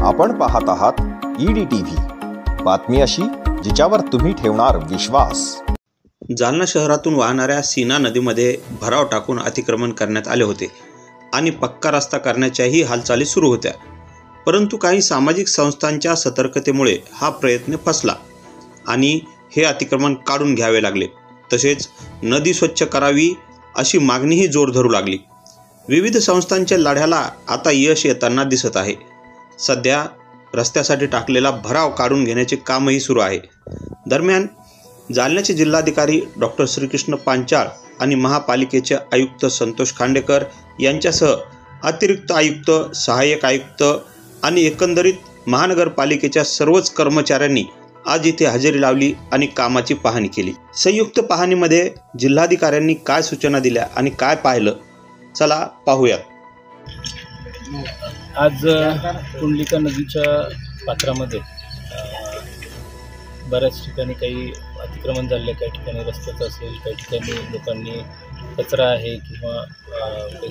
आपण पाहत आहात EDTV, बातमी अशी जिच्यावर तुम्ही ठेवणार विश्वास। जालना शहरातून वाहणाऱ्या सीना नदीमध्ये भराव टाकून अतिक्रमण करण्यात आले होते आणि पक्का रस्ता करण्याच्याही हालचाली सुरू होत्या, परंतु काही सामाजिक संस्थांच्या सतर्कतेमुळे हा प्रयत्न फसला आणि हे अतिक्रमण काढून घ्यावे लागले। तसेच नदी स्वच्छ करावी अशी मागणीही जोर धरू लागली। विविध संस्थांच्या लढ्याला आता यश येताना दिसत आहे। सध्या रस्त्यासाठी टाकलेला भराव काढून घेण्याचे कामही सुरू आहे। दरम्यान जालन्याचे जिल्हाधिकारी डॉक्टर श्रीकृष्ण पांचाळ आणि महापालिकेचे आयुक्त संतोष खांडेकर यांच्यासह अतिरिक्त आयुक्त, सहाय्यक आयुक्त आणि एकंदरीत महानगरपालिकेच्या सर्वच कर्मचाऱ्यांनी आज इथे हजेरी लावली आणि कामाची पाहणी केली। संयुक्त पाहणीमध्ये जिल्हाधिकाऱ्यांनी काय सूचना दिल्या आणि काय पाहिलं, चला पाहूयात। आज कुंडलिका नदीच्या पात्रामध्ये बऱ्याच ठिकाणी काही अतिक्रमण झाले, काही ठिकाणी रस्त्याचं असेल, काही ठिकाणी लोकांनी कचरा आहे किंवा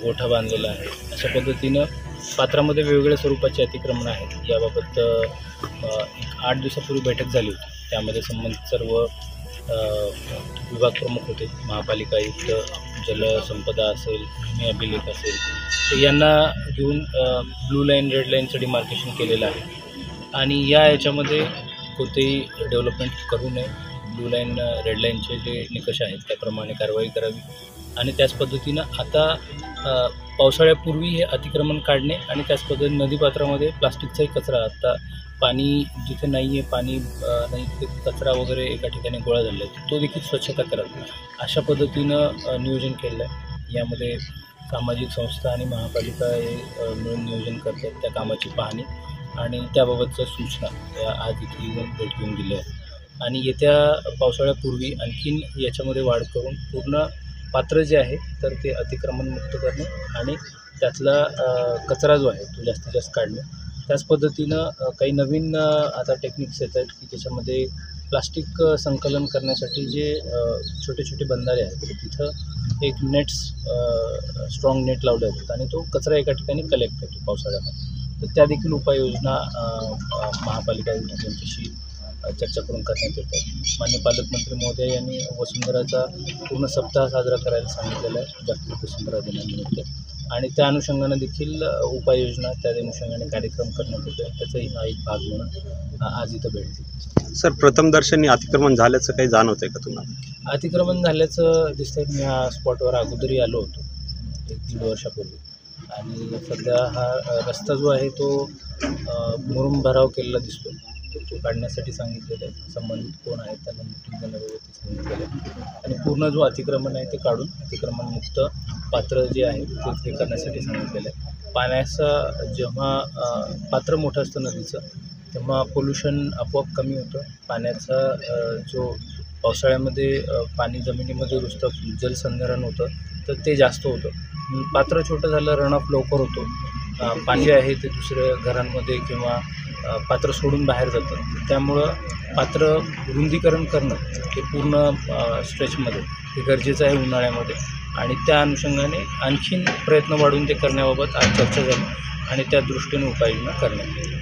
गोठा बांधलेला आहे। अशा पद्धतीनं पात्रामध्ये वेगवेगळ्या स्वरूपाचे अतिक्रमण आहेत। याबाबत 8 दिवसापूर्वी बैठक झाली होती। त्यामध्ये संबंधित सर्व विभाग प्रमुख होते, महापालिका आयुक्त, जलसंपदा असेल, भूमी अभिलेख असेल, तर यांना घेऊन ब्लू लाईन, रेड लाईनचं डिमार्केशन केलेलं आहे आणि याच्यामध्ये कोणतेही डेव्हलपमेंट करू नये। ब्लू लाईन, रेड लाईनचे जे निकष आहेत त्याप्रमाणे कारवाई करावी आणि त्याच पद्धतीनं आता पावसाळ्यापूर्वी हे अतिक्रमण काढणे आणि त्याच पद्धतीने नदीपात्रामध्ये प्लास्टिकचाही कचरा, आता पाणी जिथे नाही आहे, पाणी नाही तिथे कचरा वगैरे एका ठिकाणी गोळा झाला आहे, तो देखील स्वच्छता करावी अशा पद्धतीनं नियोजन केलं आहे। यामध्ये सामाजिक संस्था आणि महापालिका हे मिळून नियोजन करतात त्या कामाची पाहणी आणि त्याबाबतच्या सूचना आज इथे येऊन भेट घेऊन दिल्या आहेत आणि येत्या पावसाळ्यापूर्वी आणखीन याच्यामध्ये वाढ करून पूर्ण पात्र जे आहे तर ते अतिक्रमण मुक्त करणे आणि त्यातला कचरा जो आहे तो जास्तीत जास्त काढणे। त्याच पद्धतीनं काही नवीन आता टेक्निक्स येत आहेत की त्याच्यामध्ये प्लास्टिक संकलन करण्यासाठी जे छोटे छोटे बंधारे आहेत तिथं एक नेट्स, स्ट्रॉंग नेट लावले आहेत आणि तो कचरा एका ठिकाणी कलेक्ट होतो पावसाळ्यामध्ये। तर त्या देखील उपाययोजना महापालिका यांच्याशी चर्चा करून करण्यात येत आहे। माननीय पालकमंत्री महोदय यांनी वसुंधराचा पूर्ण सप्ताह साजरा करायला सांगितलेला आहे जागतिक वसुंधरा दिनानिमित्त आणि त्या अनुषंगाने देखील उपाययोजना, त्या अनुषंगाने कार्यक्रम करण्यात येतो। त्याचाही हा एक भाग म्हणून आज इथं भेट दिली। सर, प्रथमदर्शनी अतिक्रमण झाल्याचं काही जाणवतंय का तुम्हाला? अतिक्रमण झाल्याचं दिसतंय। मी ह्या स्पॉटवर अगोदरही आलो होतो 1-1.5 वर्षापूर्वी आणि सध्या हा रस्ता जो आहे तो मुरुम भराव केलेला दिसतो, तो काढण्यासाठी सांगितलेलं आहे। संबंधित कोण आहेत त्यांना मीटिंग देण्याबाबत सांगितलेलं आहे आणि पूर्ण जो अतिक्रमण आहे ते काढून अतिक्रमणमुक्त पात्र जे आहे ते करण्यासाठी सांगितलेलं आहे। पाण्याचा जेव्हा पात्र मोठं असतं नदीचं तेव्हा पोल्युशन आपोआप कमी होतं। पाण्याचा जो पावसाळ्यामध्ये पाणी जमिनीमध्ये रुजतं, जलसंधारण होतं तर ते जास्त होतं। पात्र छोटं झालं, रन ऑफ लवकर होतो, पाणी आहे ते दुसऱ्या घरांमध्ये किंवा पात्र सोडून बाहेर जातं। त्यामुळं पात्र रुंदीकरण करणं हे पूर्ण स्ट्रेचमध्ये हे गरजेचं आहे उन्हाळ्यामध्ये आणि त्या अनुषंगाने आणखीन प्रयत्न वाढवून ते करण्याबाबत आज चर्चा झाली आणि त्या दृष्टीने उपाययोजना करण्यात येईल।